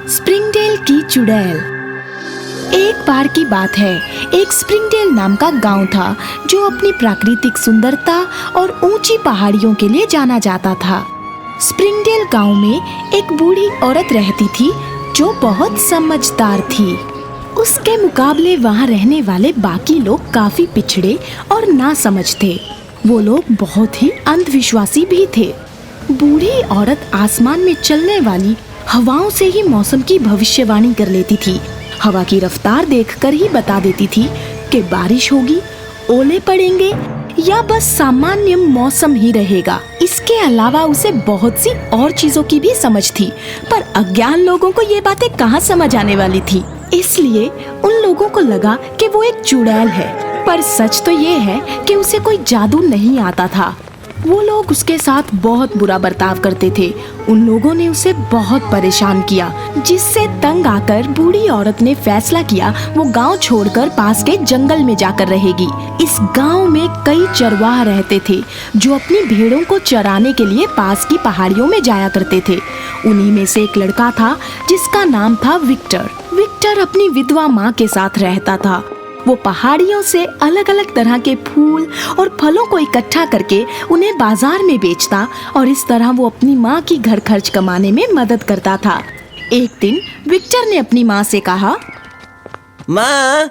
Springdale की चुड़ैल। एक बार की बात है, एक स्प्रिंगडेल नाम का गांव था जो अपनी प्राकृतिक सुंदरता और ऊंची पहाड़ियों के लिए जाना जाता था। स्प्रिंगडेल गांव में एक बूढ़ी औरत रहती थी जो बहुत समझदार थी। उसके मुकाबले वहां रहने वाले बाकी लोग काफी पिछड़े और नासमझ थे। वो लोग बहुत ही अंधविश्वासी भी थे। बूढ़ी औरत आसमान में चलने वाली हवाओं से ही मौसम की भविष्यवाणी कर लेती थी। हवा की रफ्तार देखकर ही बता देती थी कि बारिश होगी, ओले पड़ेंगे या बस सामान्य मौसम ही रहेगा। इसके अलावा उसे बहुत सी और चीजों की भी समझ थी, पर अज्ञान लोगों को ये बातें कहाँ समझ आने वाली थी। इसलिए उन लोगों को लगा कि वो एक चुड़ैल है, पर सच तो ये है कि उसे कोई जादू नहीं आता था। वो लोग उसके साथ बहुत बुरा बर्ताव करते थे। उन लोगों ने उसे बहुत परेशान किया, जिससे तंग आकर बूढ़ी औरत ने फैसला किया वो गांव छोड़कर पास के जंगल में जाकर रहेगी। इस गांव में कई चरवाह रहते थे जो अपनी भेड़ों को चराने के लिए पास की पहाड़ियों में जाया करते थे। उन्हीं में से एक लड़का था जिसका नाम था विक्टर। विक्टर अपनी विधवा माँ के साथ रहता था। वो पहाड़ियों से अलग अलग तरह के फूल और फलों को इकट्ठा करके उन्हें बाजार में बेचता और इस तरह वो अपनी माँ की घर खर्च कमाने में मदद करता था। एक दिन विक्टर ने अपनी माँ से कहा, माँ,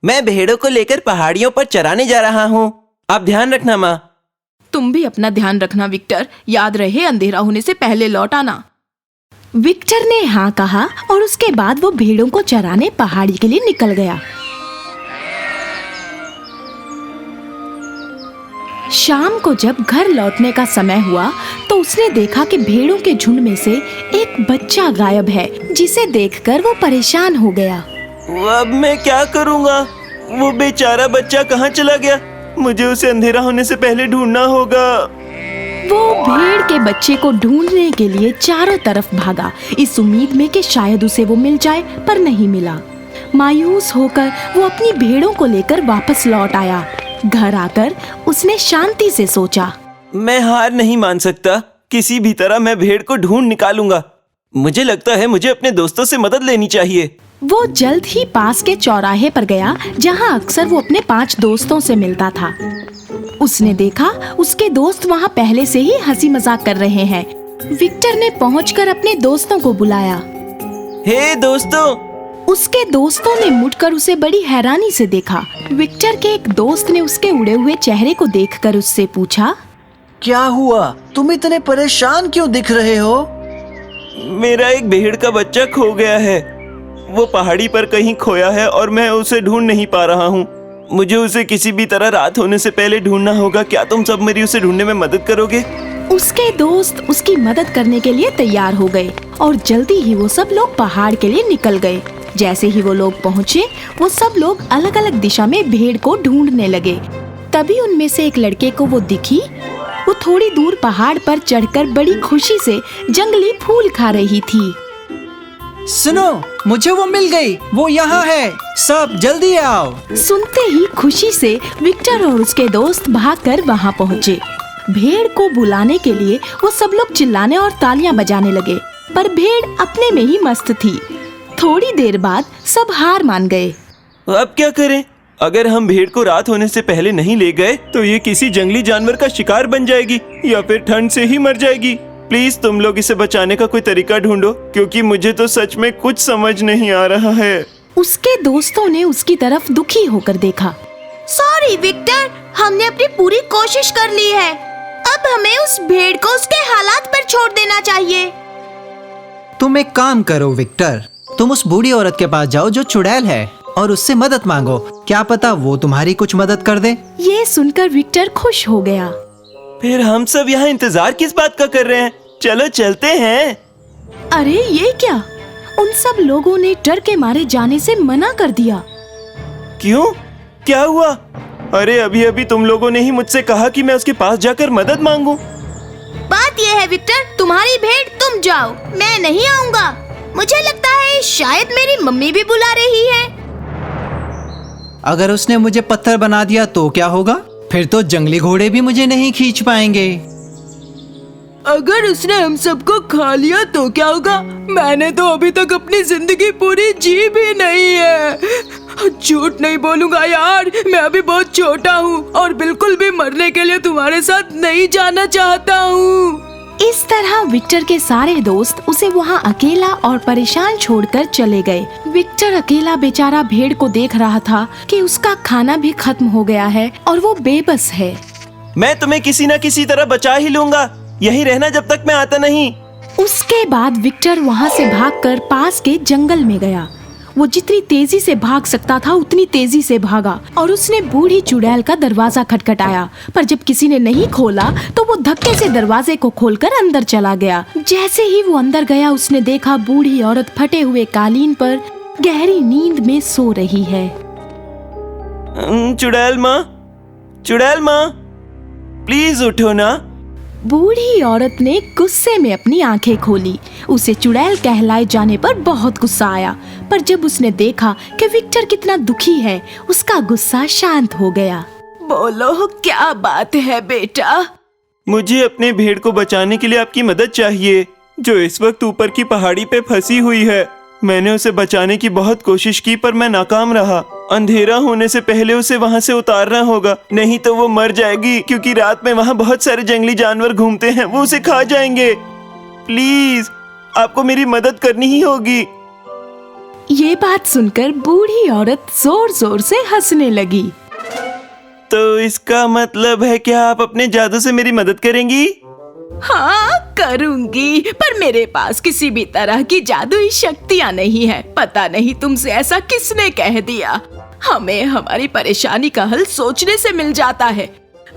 मैं भेड़ों को लेकर पहाड़ियों पर चराने जा रहा हूँ। आप ध्यान रखना माँ। तुम भी अपना ध्यान रखना विक्टर, याद रहे अंधेरा होने से पहले लौट आना। विक्टर ने हाँ कहा और उसके बाद वो भेड़ों को चराने पहाड़ी के लिए निकल गया। शाम को जब घर लौटने का समय हुआ तो उसने देखा कि भेड़ों के झुंड में से एक बच्चा गायब है, जिसे देखकर वो परेशान हो गया। अब मैं क्या करूँगा? वो बेचारा बच्चा कहाँ चला गया? मुझे उसे अंधेरा होने से पहले ढूंढना होगा। वो भेड़ के बच्चे को ढूंढने के लिए चारों तरफ भागा, इस उम्मीद में कि शायद उसे वो मिल जाए, पर नहीं मिला। मायूस होकर वो अपनी भेड़ों को लेकर वापस लौट आया। घर आकर उसने शांति से सोचा, मैं हार नहीं मान सकता। किसी भी तरह मैं भेड़ को ढूंढ निकालूंगा। मुझे लगता है मुझे अपने दोस्तों से मदद लेनी चाहिए। वो जल्द ही पास के चौराहे पर गया जहां अक्सर वो अपने 5 दोस्तों से मिलता था। उसने देखा उसके दोस्त वहां पहले से ही हंसी मजाक कर रहे हैं। विक्टर ने पहुंचकर अपने दोस्तों को बुलाया। हे दोस्तों! उसके दोस्तों ने मुड़कर उसे बड़ी हैरानी से देखा। विक्टर के एक दोस्त ने उसके उड़े हुए चेहरे को देखकर उससे पूछा, क्या हुआ? तुम इतने परेशान क्यों दिख रहे हो? मेरा एक भेड़ का बच्चा खो गया है। वो पहाड़ी पर कहीं खोया है और मैं उसे ढूंढ नहीं पा रहा हूँ। मुझे उसे किसी भी तरह रात होने से पहले ढूंढना होगा। क्या तुम सब मेरी उसे ढूंढने में मदद करोगे? उसके दोस्त उसकी मदद करने के लिए तैयार हो गए और जल्दी ही वो सब लोग पहाड़ के लिए निकल गए। जैसे ही वो लोग पहुँचे, वो सब लोग अलग अलग दिशा में भेड़ को ढूंढने लगे। तभी उनमें से एक लड़के को वो दिखी। वो थोड़ी दूर पहाड़ पर चढ़कर बड़ी खुशी से जंगली फूल खा रही थी। सुनो, मुझे वो मिल गई। वो यहाँ है। सब जल्दी आओ। सुनते ही खुशी से विक्टर और उसके दोस्त भागकर वहाँ पहुँचे। भेड़ को बुलाने के लिए वो सब लोग चिल्लाने और तालियां बजाने लगे, पर भेड़ अपने में ही मस्त थी। थोड़ी देर बाद सब हार मान गए। अब क्या करें? अगर हम भेड़ को रात होने से पहले नहीं ले गए तो ये किसी जंगली जानवर का शिकार बन जाएगी या फिर ठंड से ही मर जाएगी। प्लीज तुम लोग इसे बचाने का कोई तरीका ढूंढो, क्योंकि मुझे तो सच में कुछ समझ नहीं आ रहा है। उसके दोस्तों ने उसकी तरफ दुखी होकर देखा। सॉरी विक्टर, हमने अपनी पूरी कोशिश कर ली है। अब हमें उस भेड़ को उसके हालात पर छोड़ देना चाहिए। तुम एक काम करो विक्टर, तुम उस बूढ़ी औरत के पास जाओ जो चुड़ैल है और उससे मदद मांगो। क्या पता वो तुम्हारी कुछ मदद कर दे। ये सुनकर विक्टर खुश हो गया। फिर हम सब यहाँ इंतजार किस बात का कर रहे हैं? चलो चलते हैं। अरे ये क्या? उन सब लोगों ने डर के मारे जाने से मना कर दिया। क्यों? क्या हुआ? अरे अभी अभी तुम लोगों ने ही मुझसे कहा कि मैं उसके पास जाकर मदद मांगूं। बात यह है विक्टर, तुम्हारी भेड़ तुम जाओ, मैं नहीं आऊंगा। मुझे लगता है शायद मेरी मम्मी भी बुला रही है। अगर उसने मुझे पत्थर बना दिया तो क्या होगा? फिर तो जंगली घोड़े भी मुझे नहीं खींच पाएंगे। अगर उसने हम सबको खा लिया तो क्या होगा? मैंने तो अभी तक अपनी जिंदगी पूरी जी भी नहीं है। झूठ नहीं बोलूंगा यार, मैं अभी बहुत छोटा हूँ और बिल्कुल भी मरने के लिए तुम्हारे साथ नहीं जाना चाहता हूँ। इस तरह विक्टर के सारे दोस्त उसे वहाँ अकेला और परेशान छोड़कर चले गए। विक्टर अकेला बेचारा भेड़ को देख रहा था कि उसका खाना भी खत्म हो गया है और वो बेबस है। मैं तुम्हें किसी न किसी तरह बचा ही लूंगा, यहीं रहना जब तक मैं आता नहीं। उसके बाद विक्टर वहाँ से भागकर पास के जंगल में गया। वो जितनी तेजी से भाग सकता था उतनी तेजी से भागा और उसने बूढ़ी चुड़ैल का दरवाजा खटखटाया, पर जब किसी ने नहीं खोला तो वो धक्के से दरवाजे को खोलकर अंदर चला गया। जैसे ही वो अंदर गया उसने देखा बूढ़ी औरत फटे हुए कालीन पर गहरी नींद में सो रही है। चुड़ैल माँ, प्लीज उठो ना। बूढ़ी औरत ने गुस्से में अपनी आंखें खोली। उसे चुड़ैल कहलाए जाने पर बहुत गुस्सा आया, पर जब उसने देखा कि विक्टर कितना दुखी है, उसका गुस्सा शांत हो गया। बोलो क्या बात है बेटा? मुझे अपने भेड़ को बचाने के लिए आपकी मदद चाहिए, जो इस वक्त ऊपर की पहाड़ी पे फंसी हुई है। मैंने उसे बचाने की बहुत कोशिश की पर मैं नाकाम रहा। अंधेरा होने से पहले उसे वहाँ से उतारना होगा, नहीं तो वो मर जाएगी, क्योंकि रात में वहाँ बहुत सारे जंगली जानवर घूमते हैं, वो उसे खा जाएंगे। प्लीज आपको मेरी मदद करनी ही होगी। ये बात सुनकर बूढ़ी औरत जोर जोर से हंसने लगी। तो इसका मतलब है कि आप अपने जादू से मेरी मदद करेंगी? हाँ करूंगी, पर मेरे पास किसी भी तरह की जादुई शक्तियाँ नहीं है। पता नहीं तुमसे ऐसा किसने कह दिया। हमें हमारी परेशानी का हल सोचने से मिल जाता है,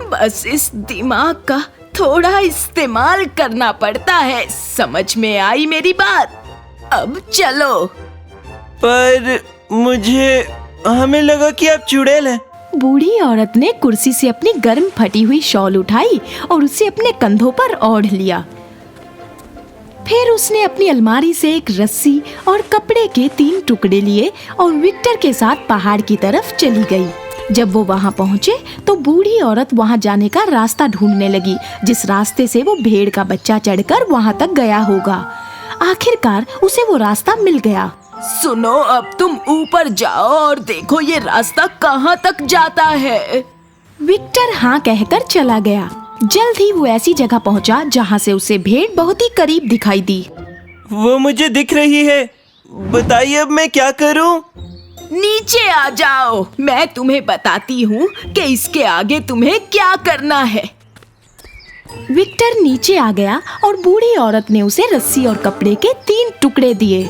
बस इस दिमाग का थोड़ा इस्तेमाल करना पड़ता है। समझ में आई मेरी बात? अब चलो। पर हमें लगा कि आप चुड़ैल हैं। बूढ़ी औरत ने कुर्सी से अपनी गर्म फटी हुई शॉल उठाई और उसे अपने कंधों पर ओढ़ लिया। फिर उसने अपनी अलमारी से एक रस्सी और कपड़े के 3 टुकड़े लिए और विक्टर के साथ पहाड़ की तरफ चली गई। जब वो वहाँ पहुँचे तो बूढ़ी औरत वहाँ जाने का रास्ता ढूंढने लगी, जिस रास्ते से वो भेड़ का बच्चा चढ़कर वहाँ तक गया होगा। आखिरकार उसे वो रास्ता मिल गया। सुनो, अब तुम ऊपर जाओ और देखो ये रास्ता कहाँ तक जाता है। विक्टर हाँ कहकर चला गया। जल्द ही वो ऐसी जगह पहुँचा जहाँ से उसे भेड़ बहुत ही करीब दिखाई दी। वो मुझे दिख रही है, बताइए अब मैं क्या करूं? नीचे आ जाओ, मैं तुम्हें बताती हूँ कि इसके आगे तुम्हें क्या करना है। विक्टर नीचे आ गया और बूढ़ी औरत ने उसे रस्सी और कपड़े के 3 टुकड़े दिए।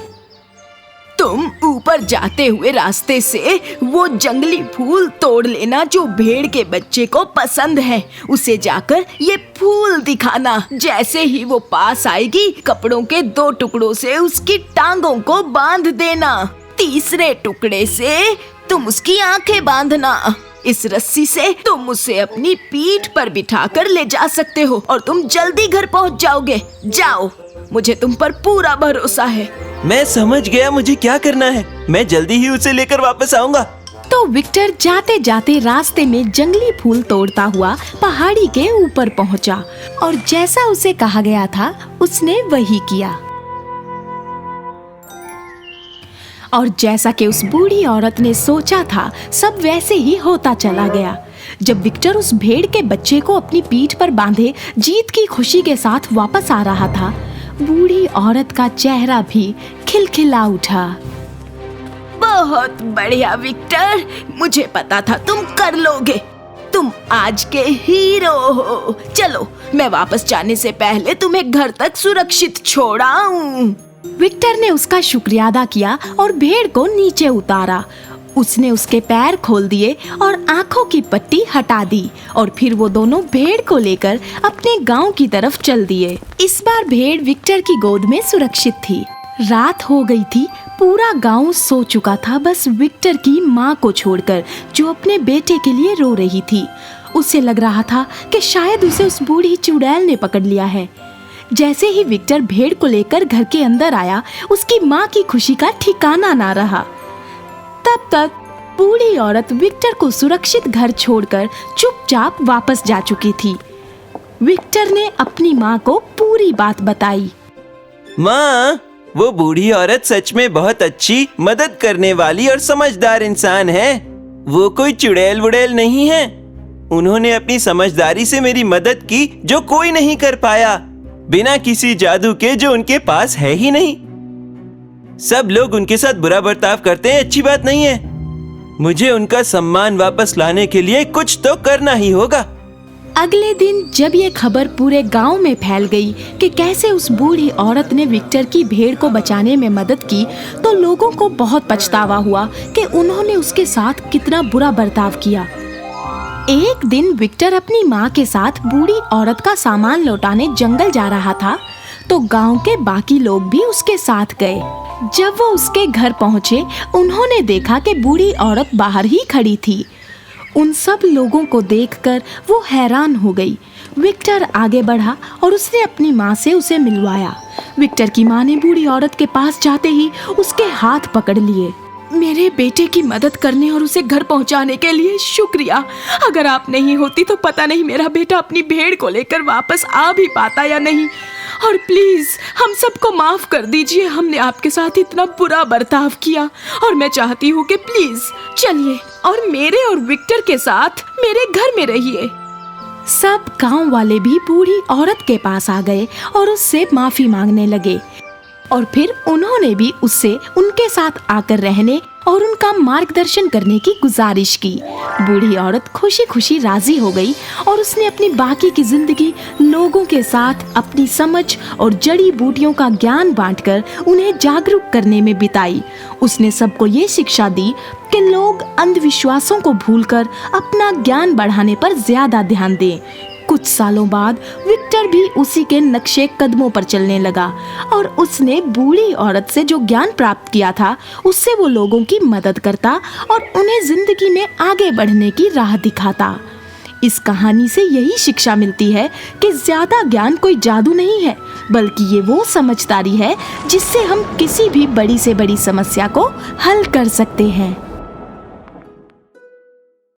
तुम ऊपर जाते हुए रास्ते से वो जंगली फूल तोड़ लेना जो भेड़ के बच्चे को पसंद है। उसे जाकर ये फूल दिखाना। जैसे ही वो पास आएगी, कपड़ों के 2 टुकड़ों से उसकी टांगों को बांध देना। तीसरे टुकड़े से तुम उसकी आंखें बांधना। इस रस्सी से तुम उसे अपनी पीठ पर बिठाकर ले जा सकते हो और तुम जल्दी घर पहुंच जाओगे। जाओ, मुझे तुम पर पूरा भरोसा है। मैं समझ गया मुझे क्या करना है, मैं जल्दी ही उसे लेकर वापस आऊंगा। तो विक्टर जाते जाते रास्ते में जंगली फूल तोड़ता हुआ पहाड़ी के ऊपर पहुंचा और जैसा उसे कहा गया था उसने वही किया। और जैसा कि उस बूढ़ी औरत ने सोचा था, सब वैसे ही होता चला गया। जब विक्टर उस भेड़ के बच्चे को अपनी पीठ पर बांधे जीत की खुशी के साथ वापस आ रहा था, बूढ़ी औरत का चेहरा भी खिलखिला उठा। बहुत बढ़िया विक्टर, मुझे पता था तुम कर लोगे। तुम आज के हीरो हो। चलो, मैं वापस जाने से पहले तुम्हें घर तक सुरक्षित छोड़ाऊं। विक्टर ने उसका शुक्रिया अदा किया और भेड़ को नीचे उतारा। उसने उसके पैर खोल दिए और आंखों की पट्टी हटा दी और फिर वो दोनों भेड़ को लेकर अपने गांव की तरफ चल दिए। इस बार भेड़ विक्टर की गोद में सुरक्षित थी। रात हो गई थी, पूरा गांव सो चुका था, बस विक्टर की माँ को छोड़कर, जो अपने बेटे के लिए रो रही थी। उसे लग रहा था कि शायद उसे उस बूढ़ी चुड़ैल ने पकड़ लिया है। जैसे ही विक्टर भेड़ को लेकर घर के अंदर आया, उसकी माँ की खुशी का ठिकाना ना रहा। तब तक बूढ़ी औरत विक्टर को सुरक्षित घर छोड़कर चुपचाप वापस जा चुकी थी। विक्टर ने अपनी माँ को पूरी बात बताई। माँ, वो बूढ़ी औरत सच में बहुत अच्छी, मदद करने वाली और समझदार इंसान है। वो कोई चुड़ैल वुड़ैल नहीं है। उन्होंने अपनी समझदारी से मेरी मदद की जो कोई नहीं कर पाया, बिना किसी जादू के जो उनके पास है ही नहीं। सब लोग उनके साथ बुरा बर्ताव करते हैं, अच्छी बात नहीं है। मुझे उनका सम्मान वापस लाने के लिए कुछ तो करना ही होगा। अगले दिन जब ये खबर पूरे गांव में फैल गई कि कैसे उस बूढ़ी औरत ने विक्टर की भेड़ को बचाने में मदद की, तो लोगों को बहुत पछतावा हुआ कि उन्होंने उसके साथ कितना बुरा बर्ताव किया। एक दिन विक्टर अपनी माँ के साथ बूढ़ी औरत का सामान लौटाने जंगल जा रहा था, तो गांव के बाकी लोग भी उसके साथ गए। जब वो उसके घर पहुँचे, उन्होंने देखा कि बूढ़ी औरत बाहर ही खड़ी थी। उन सब लोगों को देखकर वो हैरान हो गई। विक्टर आगे बढ़ा और उसने अपनी माँ से उसे मिलवाया। विक्टर की माँ ने बूढ़ी औरत के पास जाते ही उसके हाथ पकड़ लिए। मेरे बेटे की मदद करने और उसे घर पहुंचाने के लिए शुक्रिया। अगर आप नहीं होती तो पता नहीं मेरा बेटा अपनी भेड़ को लेकर वापस आ भी पाता या नहीं। और प्लीज हम सबको माफ कर दीजिए, हमने आपके साथ इतना बुरा बर्ताव किया। और मैं चाहती हूँ कि प्लीज चलिए और मेरे और विक्टर के साथ मेरे घर में रहिए। सब गांव वाले भी बूढ़ी औरत के पास आ गए और उससे माफी मांगने लगे, और फिर उन्होंने भी उससे उनके साथ आकर रहने और उनका मार्गदर्शन करने की गुजारिश की। बूढ़ी औरत खुशी खुशी राजी हो गई और उसने अपनी बाकी की जिंदगी लोगों के साथ अपनी समझ और जड़ी बूटियों का ज्ञान बांटकर उन्हें जागरूक करने में बिताई। उसने सबको ये शिक्षा दी कि लोग अंधविश्वासों को भूलकर अपना ज्ञान बढ़ाने पर ज्यादा ध्यान दें। कुछ सालों बाद विक्टर भी उसी के नक्शे कदमों पर चलने लगा और उसने बूढ़ी औरत से जो ज्ञान प्राप्त किया था उससे वो लोगों की मदद करता और उन्हें जिंदगी में आगे बढ़ने की राह दिखाता। इस कहानी से यही शिक्षा मिलती है कि ज्यादा ज्ञान कोई जादू नहीं है, बल्कि ये वो समझदारी है जिससे हम किसी भी बड़ी से बड़ी समस्या को हल कर सकते हैं।